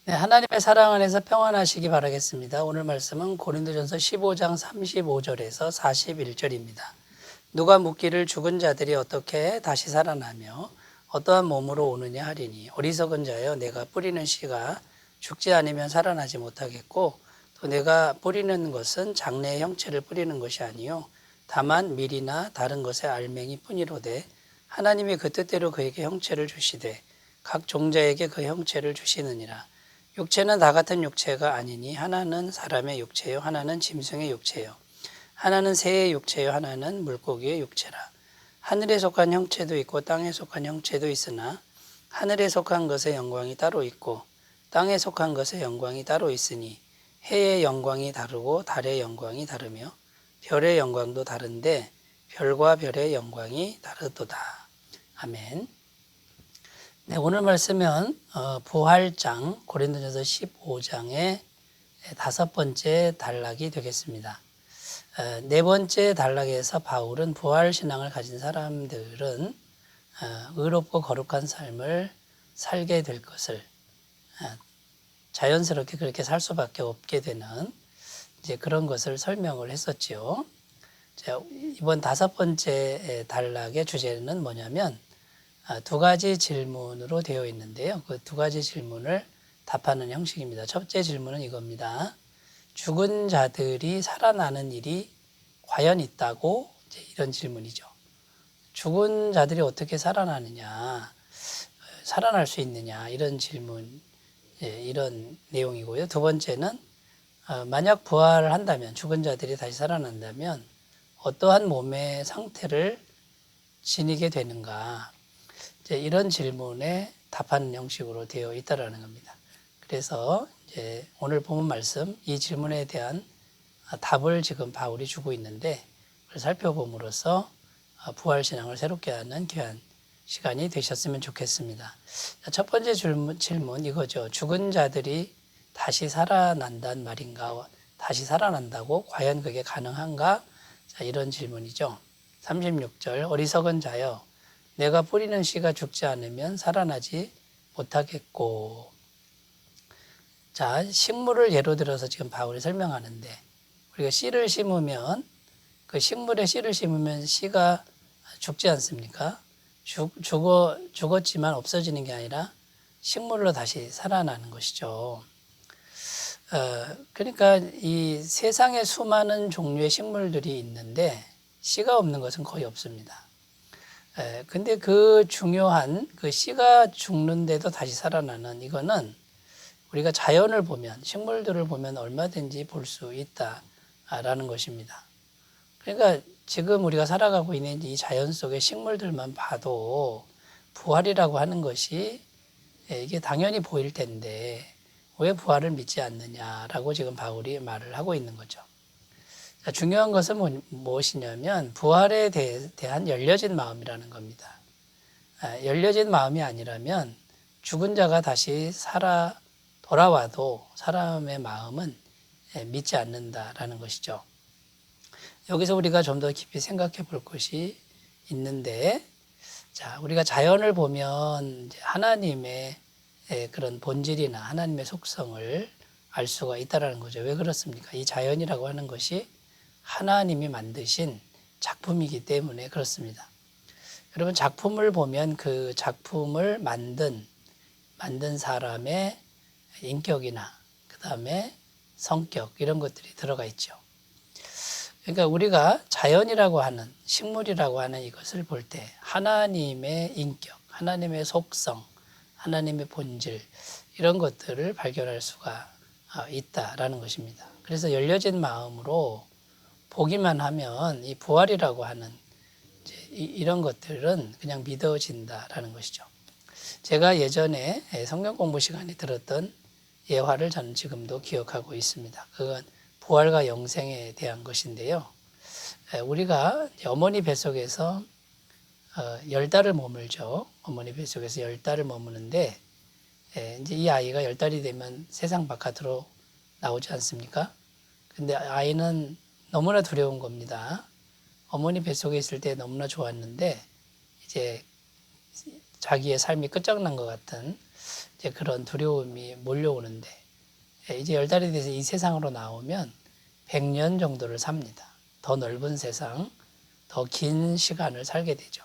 네, 하나님의 사랑 안에서 평안하시기 바라겠습니다. 오늘 말씀은 고린도전서 15장 35절에서 41절입니다. 누가 묻기를 죽은 자들이 어떻게 다시 살아나며 어떠한 몸으로 오느냐 하리니 어리석은 자여 내가 뿌리는 씨가 죽지 않으면 살아나지 못하겠고 또 내가 뿌리는 것은 장래의 형체를 뿌리는 것이 아니요 다만 밀이나 다른 것의 알맹이 뿐이로되 하나님이 그 뜻대로 그에게 형체를 주시되 각 종자에게 그 형체를 주시느니라. 육체는 다 같은 육체가 아니니 하나는 사람의 육체요 하나는 짐승의 육체요 하나는 새의 육체요 하나는 물고기의 육체라. 하늘에 속한 형체도 있고 땅에 속한 형체도 있으나 하늘에 속한 것의 영광이 따로 있고 땅에 속한 것의 영광이 따로 있으니 해의 영광이 다르고 달의 영광이 다르며 별의 영광도 다른데 별과 별의 영광이 다르도다. 아멘. 네, 오늘 말씀은 부활장 고린도전서 15장의 5번째 단락이 되겠습니다. 네 번째 단락에서 바울은 부활신앙을 가진 사람들은 의롭고 거룩한 삶을 살게 될 것을 자연스럽게 그렇게 살 수밖에 없게 되는 이제 그런 것을 설명을 했었지요. 이번 5번째 단락의 주제는 뭐냐면 두 가지 질문으로 되어 있는데요. 그 두 가지 질문을 답하는 형식입니다. 첫째 질문은 이겁니다. 죽은 자들이 살아나는 일이 과연 있다고? 이런 질문이죠. 죽은 자들이 어떻게 살아나느냐, 살아날 수 있느냐, 이런 질문, 이런 내용이고요. 두 번째는 만약 부활을 한다면, 죽은 자들이 다시 살아난다면 어떠한 몸의 상태를 지니게 되는가, 이런 질문에 답하는 형식으로 되어 있다는 겁니다. 그래서 이제 오늘 본문 말씀 이 질문에 대한 답을 지금 바울이 주고 있는데 그걸 살펴봄으로써 부활신앙을 새롭게 하는 귀한 시간이 되셨으면 좋겠습니다. 첫 번째 질문 이거죠. 죽은 자들이 다시 살아난다는 말인가? 다시 살아난다고? 과연 그게 가능한가? 이런 질문이죠. 36절 어리석은 자여 내가 뿌리는 씨가 죽지 않으면 살아나지 못하겠고. 자, 식물을 예로 들어서 지금 바울이 설명하는데 우리가 씨를 심으면 그 식물에 씨를 심으면 씨가 죽지 않습니까? 죽었지만 없어지는 게 아니라 식물로 다시 살아나는 것이죠. 그러니까 이 세상에 수많은 종류의 식물들이 있는데 씨가 없는 것은 거의 없습니다. 근데 그 중요한 그 씨가 죽는데도 다시 살아나는 이거는 우리가 자연을 보면 식물들을 보면 얼마든지 볼 수 있다라는 것입니다. 그러니까 지금 우리가 살아가고 있는 이 자연 속의 식물들만 봐도 부활이라고 하는 것이 이게 당연히 보일 텐데 왜 부활을 믿지 않느냐라고 지금 바울이 말을 하고 있는 거죠. 중요한 것은 무엇이냐면 부활에 대한 열려진 마음이라는 겁니다. 열려진 마음이 아니라면 죽은 자가 다시 돌아와도 사람의 마음은 믿지 않는다라는 것이죠. 여기서 우리가 좀 더 깊이 생각해 볼 것이 있는데, 자, 우리가 자연을 보면 하나님의 그런 본질이나 하나님의 속성을 알 수가 있다는 거죠. 왜 그렇습니까? 이 자연이라고 하는 것이 하나님이 만드신 작품이기 때문에 그렇습니다. 여러분 작품을 보면 그 작품을 만든 사람의 인격이나 그 다음에 성격 이런 것들이 들어가 있죠. 그러니까 우리가 자연이라고 하는 식물이라고 하는 이것을 볼 때 하나님의 인격, 하나님의 속성, 하나님의 본질 이런 것들을 발견할 수가 있다라는 것입니다. 그래서 열려진 마음으로 보기만 하면 이 부활이라고 하는 이런 것들은 그냥 믿어진다라는 것이죠. 제가 예전에 성경 공부 시간에 들었던 예화를 저는 지금도 기억하고 있습니다. 그건 부활과 영생에 대한 것인데요. 우리가 어머니 뱃속에서 10달을 머물죠. 어머니 뱃속에서 10달을 머무는데 이제 이 아이가 10달이 되면 세상 바깥으로 나오지 않습니까? 근데 아이는 너무나 두려운 겁니다. 어머니 뱃속에 있을 때 너무나 좋았는데 이제 자기의 삶이 끝장난 것 같은 이제 그런 두려움이 몰려오는데 이제 10달이 돼서 이 세상으로 나오면 100년 정도를 삽니다. 더 넓은 세상, 더 긴 시간을 살게 되죠.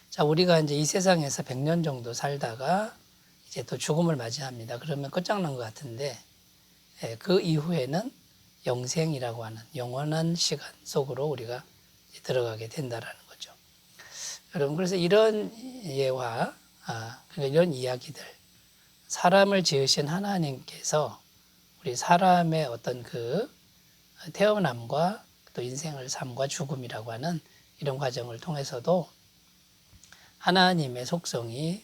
자, 우리가 이제 이 세상에서 100년 정도 살다가 이제 또 죽음을 맞이합니다. 그러면 끝장난 것 같은데 그 이후에는 영생이라고 하는 영원한 시간 속으로 우리가 들어가게 된다라는 거죠. 여러분, 그래서 이런 예화, 그러니까 이런 이야기들, 사람을 지으신 하나님께서 우리 사람의 어떤 그 태어남과 또 인생을 삶과 죽음이라고 하는 이런 과정을 통해서도 하나님의 속성이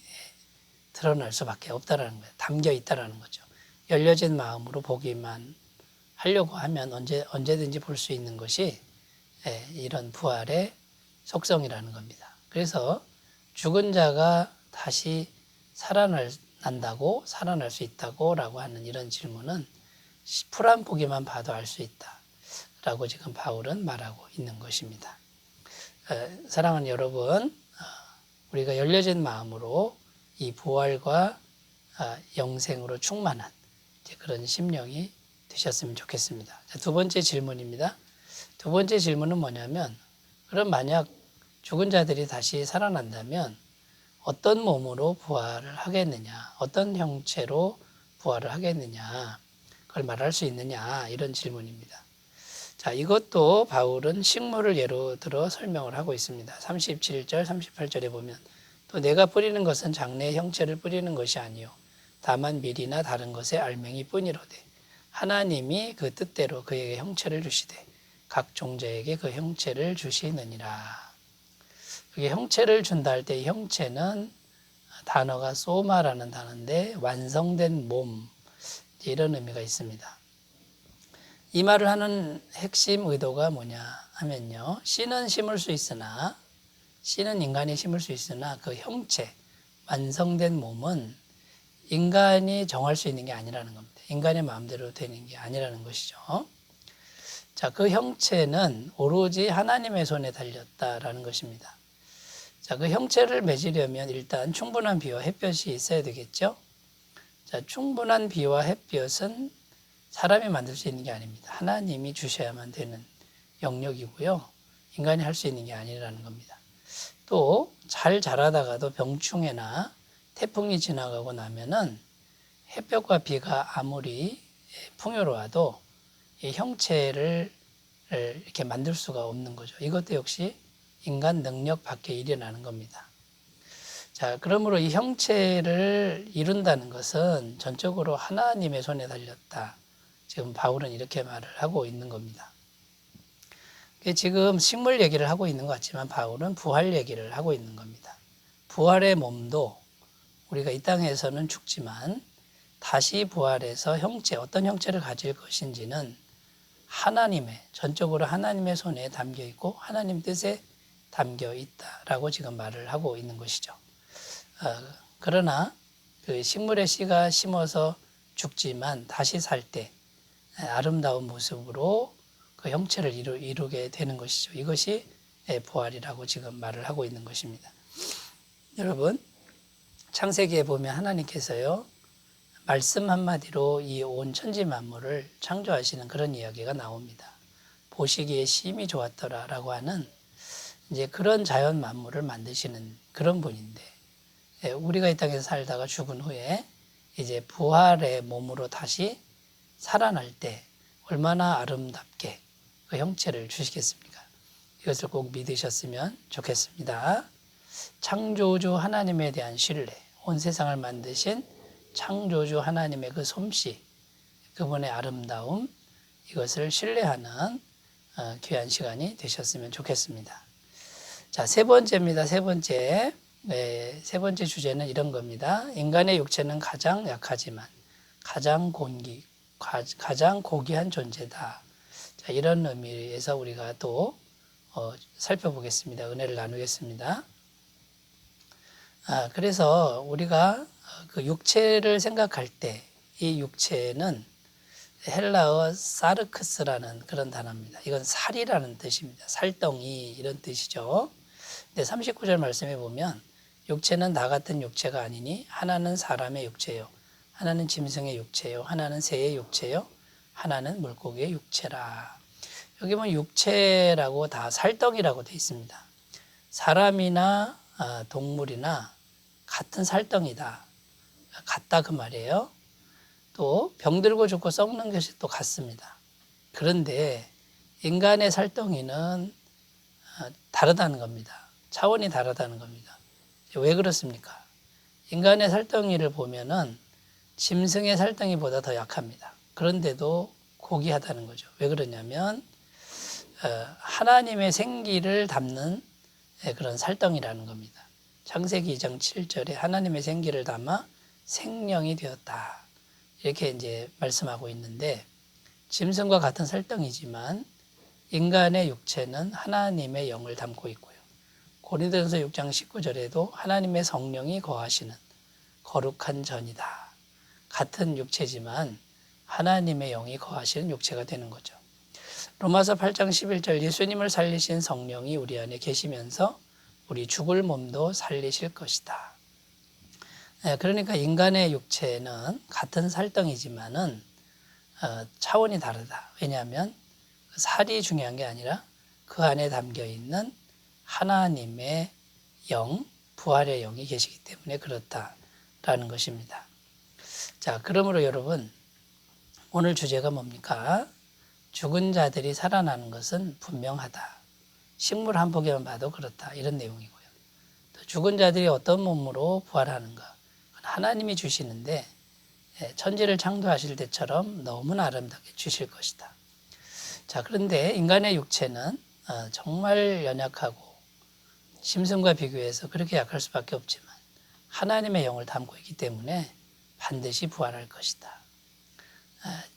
드러날 수밖에 없다라는 거예요. 담겨 있다라는 거죠. 열려진 마음으로 보기만 하려고 하면 언제든지 볼 수 있는 것이 이런 부활의 속성이라는 겁니다. 그래서 죽은 자가 다시 살아난다고, 살아날 수 있다고 라고 하는 이런 질문은 풀 한 포기만 봐도 알 수 있다 라고 지금 바울은 말하고 있는 것입니다. 사랑하는 여러분, 우리가 열려진 마음으로 이 부활과 영생으로 충만한 그런 심령이 되셨으면 좋겠습니다. 두 번째 질문입니다. 두 번째 질문은 뭐냐면, 그럼 만약 죽은 자들이 다시 살아난다면 어떤 몸으로 부활을 하겠느냐, 어떤 형체로 부활을 하겠느냐, 그걸 말할 수 있느냐, 이런 질문입니다. 자, 이것도 바울은 식물을 예로 들어 설명을 하고 있습니다. 37절, 38절에 보면 또 내가 뿌리는 것은 장래의 형체를 뿌리는 것이 아니요 다만 밀이나 다른 것의 알맹이 뿐이로되 하나님이 그 뜻대로 그에게 형체를 주시되 각 종자에게 그 형체를 주시느니라. 그게 형체를 준다 할 때 이 형체는 단어가 소마라는 단어인데 완성된 몸, 이런 의미가 있습니다. 이 말을 하는 핵심 의도가 뭐냐 하면요, 씨는 심을 수 있으나, 씨는 인간이 심을 수 있으나 그 형체, 완성된 몸은 인간이 정할 수 있는 게 아니라는 겁니다. 인간의 마음대로 되는 게 아니라는 것이죠. 자, 그 형체는 오로지 하나님의 손에 달렸다라는 것입니다. 자, 그 형체를 맺으려면 일단 충분한 비와 햇볕이 있어야 되겠죠. 자, 충분한 비와 햇볕은 사람이 만들 수 있는 게 아닙니다. 하나님이 주셔야만 되는 영역이고요. 인간이 할 수 있는 게 아니라는 겁니다. 또 잘 자라다가도 병충해나 태풍이 지나가고 나면은 햇볕과 비가 아무리 풍요로워도 이 형체를 이렇게 만들 수가 없는 거죠. 이것도 역시 인간 능력 밖에 일어나는 겁니다. 자, 그러므로 이 형체를 이룬다는 것은 전적으로 하나님의 손에 달렸다. 지금 바울은 이렇게 말을 하고 있는 겁니다. 지금 식물 얘기를 하고 있는 것 같지만 바울은 부활 얘기를 하고 있는 겁니다. 부활의 몸도 우리가 이 땅에서는 죽지만 다시 부활해서 형체, 어떤 형체를 가질 것인지는 하나님의, 전적으로 하나님의 손에 담겨 있고 하나님 뜻에 담겨 있다라고 지금 말을 하고 있는 것이죠. 그러나 그 식물의 씨가 심어서 죽지만 다시 살 때 아름다운 모습으로 그 형체를 이루게 되는 것이죠. 이것이 부활이라고 지금 말을 하고 있는 것입니다. 여러분, 창세기에 보면 하나님께서요, 말씀 한마디로 이 온 천지 만물을 창조하시는 그런 이야기가 나옵니다. 보시기에 심히 좋았더라라고 하는 이제 그런 자연 만물을 만드시는 그런 분인데, 우리가 이 땅에서 살다가 죽은 후에 이제 부활의 몸으로 다시 살아날 때 얼마나 아름답게 그 형체를 주시겠습니까? 이것을 꼭 믿으셨으면 좋겠습니다. 창조주 하나님에 대한 신뢰, 온 세상을 만드신 창조주 하나님의 그 솜씨, 그분의 아름다움, 이것을 신뢰하는 귀한 시간이 되셨으면 좋겠습니다. 자, 세 번째입니다. 세 번째 주제는 이런 겁니다. 인간의 육체는 가장 약하지만 가장 고귀한 존재다. 자, 이런 의미에서 우리가 또 살펴보겠습니다. 은혜를 나누겠습니다. 그래서 우리가 그 육체를 생각할 때 이 육체는 헬라어 사르크스라는 그런 단어입니다. 이건 살이라는 뜻입니다. 살덩이 이런 뜻이죠. 근데 39절 말씀에 보면 육체는 다 같은 육체가 아니니 하나는 사람의 육체요, 하나는 짐승의 육체요, 하나는 새의 육체요, 하나는 물고기의 육체라. 여기 보면 육체라고 다 살덩이라고 되어 있습니다. 사람이나 동물이나 같은 살덩이다. 같다 그 말이에요. 또 병들고 죽고 썩는 것이 또 같습니다. 그런데 인간의 살덩이는 다르다는 겁니다. 차원이 다르다는 겁니다. 왜 그렇습니까? 인간의 살덩이를 보면은 짐승의 살덩이보다 더 약합니다. 그런데도 고귀하다는 거죠. 왜 그러냐면 하나님의 생기를 담는 그런 살덩이라는 겁니다. 창세기 2장 7절에 하나님의 생기를 담아 생명이 되었다. 이렇게 이제 말씀하고 있는데 짐승과 같은 살덩이지만 인간의 육체는 하나님의 영을 담고 있고요. 고린도전서 6장 19절에도 하나님의 성령이 거하시는 거룩한 전이다. 같은 육체지만 하나님의 영이 거하시는 육체가 되는 거죠. 로마서 8장 11절 예수님을 살리신 성령이 우리 안에 계시면서 우리 죽을 몸도 살리실 것이다. 그러니까 인간의 육체는 같은 살덩이지만은 차원이 다르다. 왜냐하면 살이 중요한 게 아니라 그 안에 담겨 있는 하나님의 영, 부활의 영이 계시기 때문에 그렇다라는 것입니다. 자, 그러므로 여러분 오늘 주제가 뭡니까? 죽은 자들이 살아나는 것은 분명하다. 식물 한 포개만 봐도 그렇다. 이런 내용이고요. 또 죽은 자들이 어떤 몸으로 부활하는가? 하나님이 주시는데 천지를 창조하실 때처럼 너무나 아름답게 주실 것이다. 자, 그런데 인간의 육체는 정말 연약하고 짐승과 비교해서 그렇게 약할 수밖에 없지만 하나님의 영을 담고 있기 때문에 반드시 부활할 것이다.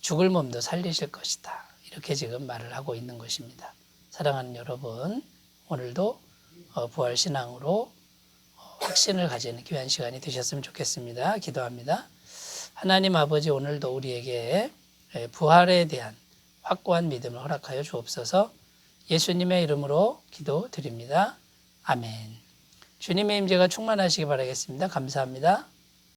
죽을 몸도 살리실 것이다. 이렇게 지금 말을 하고 있는 것입니다. 사랑하는 여러분, 오늘도 부활신앙으로 확신을 가지는 귀한 시간이 되셨으면 좋겠습니다. 기도합니다. 하나님 아버지, 오늘도 우리에게 부활에 대한 확고한 믿음을 허락하여 주옵소서. 예수님의 이름으로 기도드립니다. 아멘. 주님의 임재가 충만하시기 바라겠습니다. 감사합니다.